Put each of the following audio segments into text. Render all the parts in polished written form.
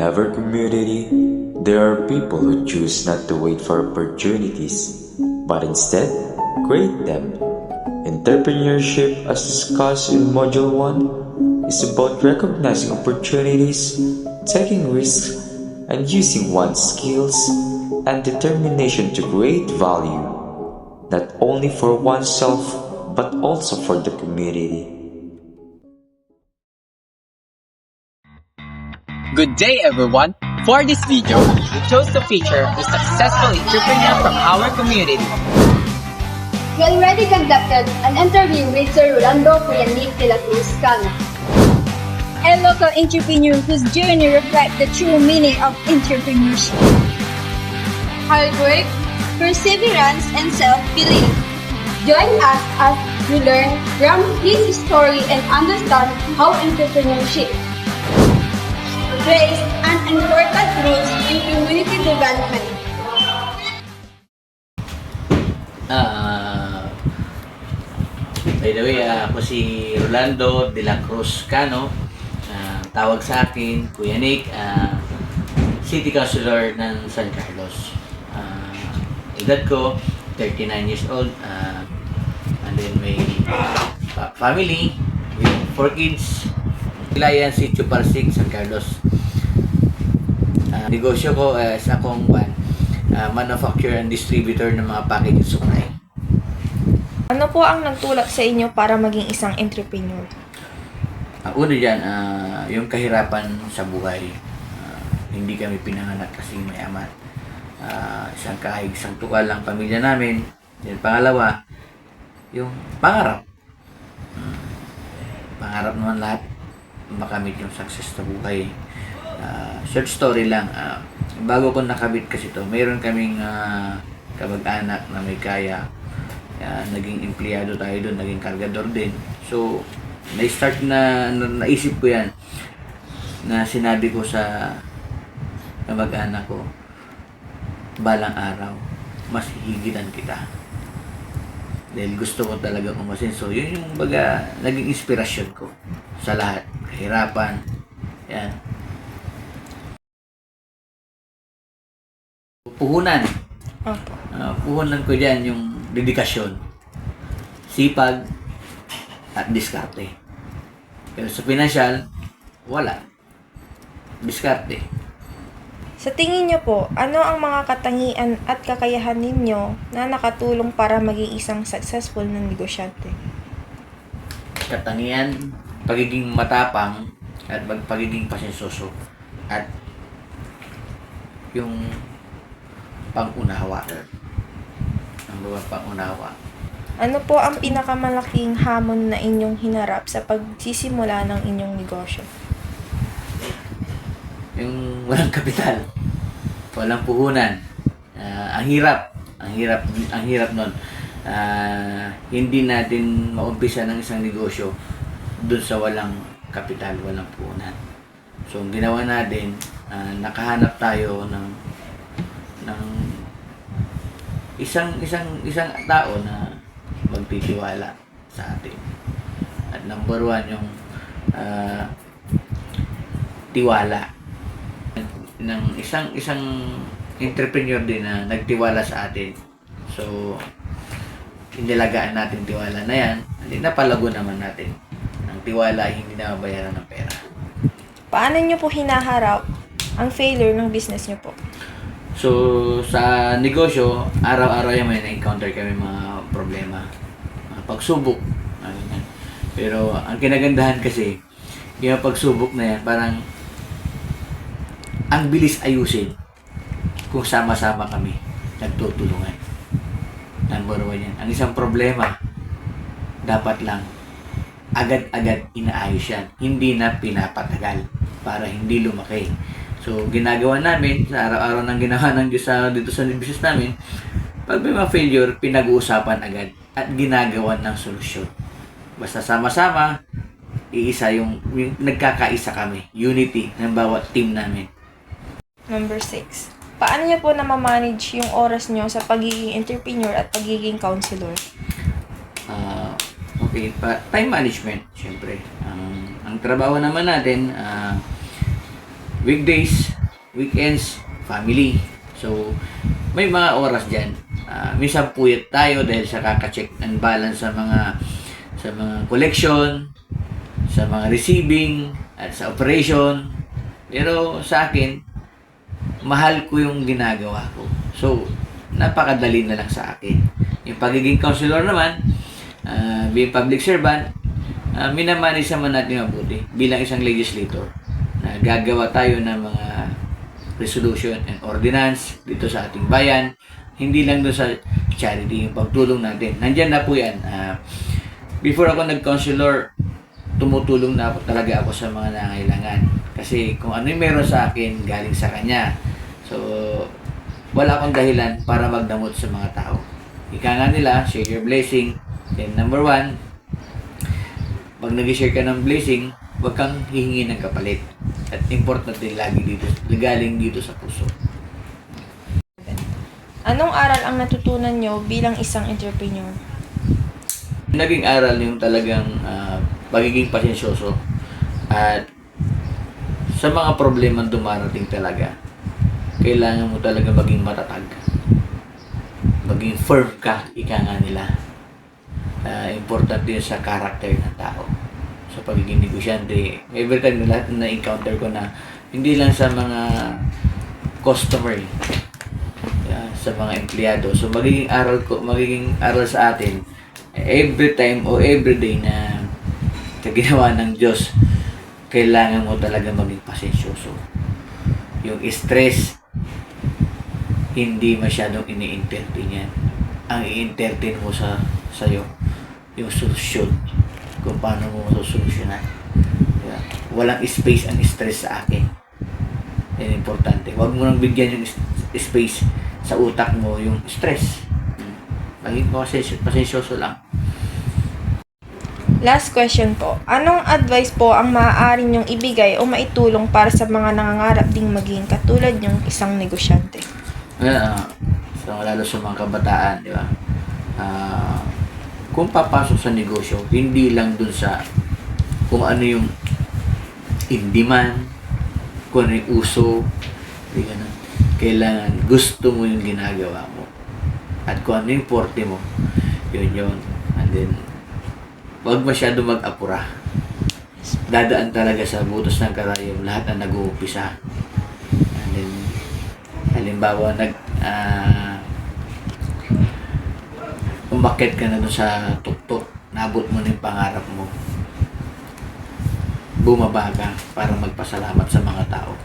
every community, there are people who choose not to wait for opportunities, but instead create them. Entrepreneurship, as discussed in Module 1, is about recognizing opportunities, taking risks, and using one's skills and determination to create value, not only for oneself but also for the community. Good day everyone! For this video, we chose to feature a successful entrepreneur from our community. We already conducted an interview with Sir Rolando Kuyanik de la Cruz Cano, A local entrepreneur whose journey reflects the true meaning of entrepreneurship. hard work, Perseverance and self-belief. join us as we learn from his story and understand how entrepreneurship Plays an important role in community development. By the way, ako si Rolando de la Cruz Cano. Tawag sa akin, Kuya Nick, City Councilor ng San Carlos. Edad ko, 39 years old. And then may family with 4 kids. Ilayan, Sitio Parsig, San Carlos. Negosyo ko is akong manufacturer and distributor ng mga packaging supply. Ano po ang nagtulak sa inyo para maging isang entrepreneur? Una dyan, yung kahirapan sa buhay. Hindi kami pinanganak kasi mayaman. Isang kahig, isang tukal lang pamilya namin. Then pangalawa, yung pangarap. Pangarap naman lahat makamit yung success sa buhay. Short story lang, bago ko nakabit kasi to, mayroon kaming kamag-anak na may kaya. Naging empleyado tayo doon, naging kargador din. So, naisip ko yan na sinabi ko sa kamag-anak ko, balang araw, mas higitan kita. Dahil gusto ko talaga umasin. So, yun yung baga, naging inspirasyon ko sa lahat. Kahirapan. Yan. Puhunan. Opo. Puhunan ko dyan yung dedikasyon, sipag, at diskarte. Pero sa financial, wala. Diskarte. Sa tingin niyo po, ano ang mga katangian at kakayahan ninyo na nakatulong para maging isang successful na negosyante? Katangian, pagiging matapang, at pagiging pasensoso, at yung pang-unawa. Ang pang-unawa. Ano po ang pinakamalaking hamon na inyong hinarap sa pagsisimula ng inyong negosyo? Yung walang kapital, walang puhunan. Ang hirap nun. Hindi natin maumpisa ng isang negosyo dun sa walang kapital, walang puhunan. So, ang ginawa natin, nakahanap tayo ng isang tao na magtitiwala sa atin. At number 1 yung tiwala ng isang entrepreneur din na nagtiwala sa atin. So, inilagaan natin tiwala na yan, hindi napalago naman natin. Ang tiwala ay hindi na mabayaran ng pera. Paano niyo po hinaharap ang failure ng business niyo po? So, sa negosyo, araw-araw yan may na-encounter kami mga problema, mga pagsubok. Ganyan. Pero, ang kinagandahan kasi, yung pagsubok na yan, parang ang bilis ayusin kung sama-sama kami nagtutulungan. Number 1 yan. Ang isang problema, dapat lang agad-agad inaayos yan. Hindi na pinapatagal para hindi lumaki. So, ginagawa namin, sa araw-araw ng ginawa ng Diyos dito sa business namin, pag may mga failure, pinag-uusapan agad at ginagawa ng solusyon. Basta sama-sama, iisa yung nagkakaisa kami. Unity ng bawat team namin. Number 6. Paano niyo po na-manage yung oras niyo sa pagiging entrepreneur at pagiging counselor? Okay, time management, syempre. Ang trabaho naman natin, weekdays, weekends, family. So, may mga oras dyan. Minsan puyat tayo dahil sa kaka-check and balance sa mga collection, sa mga receiving, at sa operation. Pero sa akin, mahal ko yung ginagawa ko. So, napakadali na lang sa akin. Yung pagiging counselor naman, being public servant, minamanage naman natin mabuti bilang isang legislator na gagawa tayo ng mga resolution and ordinance dito sa ating bayan, hindi lang doon sa charity, yung pagtulong natin. Nandyan na po yan. Before ako nag-counselor, tumutulong na talaga ako sa mga nangailangan. Kasi kung ano yung meron sa akin, galing sa kanya. So, wala akong dahilan para magdamot sa mga tao. Ika nga nila, share your blessing. Then number 1, pag nag-share ka ng blessing, huwag kang hihingi ng kapalit. At important din lagi dito, galing dito sa puso. Anong aral ang natutunan nyo bilang isang entrepreneur? Naging aral yung talagang pagiging pasensyoso at sa mga problemang dumarating talaga, kailangan mo talaga maging matatag. Maging firm ka, ika nga nila. Important din sa character ng tao. Sa pagiging negosyante, every time na lahat na encounter ko na hindi lang sa mga customer, sa mga empleyado. So magiging aral sa atin every time o every day na sa ginawa ng Diyos, kailangan mo talaga maging pasensyoso. Yung stress, hindi masyadong ini-entertain yan. Ang i-entertain mo sa'yo, yung solusyon, kung paano mo solusyonan. Diba? Walang space ang stress sa akin. Yan importante. Huwag mo nang bigyan yung space sa utak mo yung stress. Maging pasensyoso lang. Last question po. Anong advice po ang maaari nyong ibigay o maitulong para sa mga nangangarap ding maging katulad nyong isang negosyante? So, lalo sa mga kabataan, di ba? Kung papasok sa negosyo, hindi lang dun sa kung ano yung in demand, kung ano yung uso, di ganun. Kailangan gusto mo yung ginagawa mo. At kung ano yung forte mo, yun. And then, huwag masyado mag-apura. Dadaan talaga sa butos ng karayom lahat na nag-uumpisa. And then, halimbawa, umakyat ka na dun sa tuktok, nabot mo na yung pangarap mo. Bumaba ka para magpasalamat sa mga tao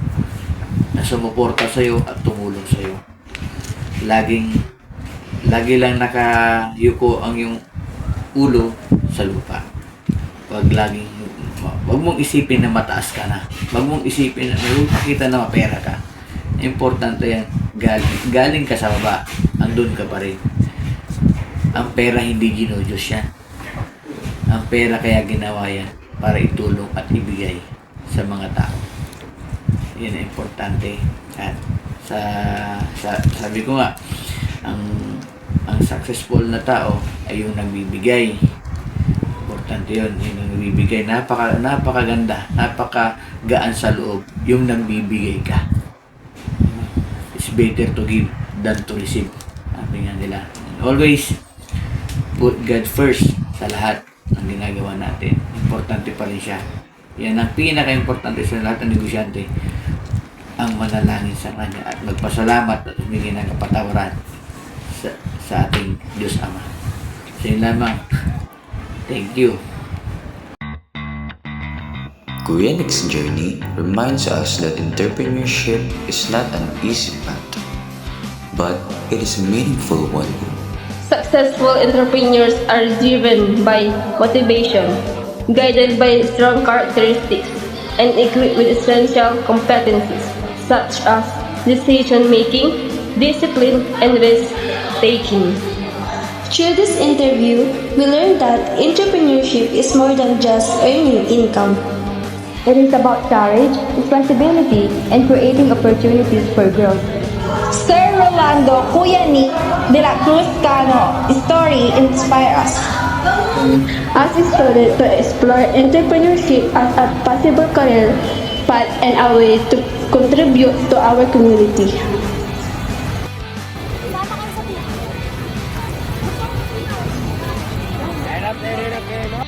na sumuporta sa'yo at tumulong sa'yo. Lagi lang nakayuko ang yung ulo sa lupa. Wag mong isipin na mataas ka na. Wag mong isipin na may makita na mapera ka. Importante yan. Galing ka sa baba, andun ka pa rin. Ang pera hindi ginudyos yan. Ang pera kaya ginawa yan para itulong at ibigay sa mga tao. Yan ang importante. At sabi ko nga, ang successful na tao ay yung nagbibigay. Importante yun, yung nagbibigay. Napakaganda, napakagaan sa loob yung nagbibigay ka. It's better to give than to receive. Sabi nga nila. And always put God first sa lahat ng ginagawa natin. Importante pa rin siya. Yan ang pinaka-importante sa lahat ng negosyante, ang manalangin sa Kanya at magpasalamat at humingi ng kapatawaran sa ating Diyos Ama. So yun lamang. Thank you. Kuya Nick's journey reminds us that entrepreneurship is not an easy path, but it is a meaningful one. Successful entrepreneurs are driven by motivation, guided by strong characteristics, and equipped with essential competencies such as decision-making, discipline, and risk-taking. Through this interview, we learned that entrepreneurship is more than just earning income. It is about courage, responsibility, and creating opportunities for growth. Sir Rolando Kuya Nick de la Cruz Cano story inspire us. As a student to explore entrepreneurship as a possible career path and a way to contribute to our community. Hirap, hirap, hirap.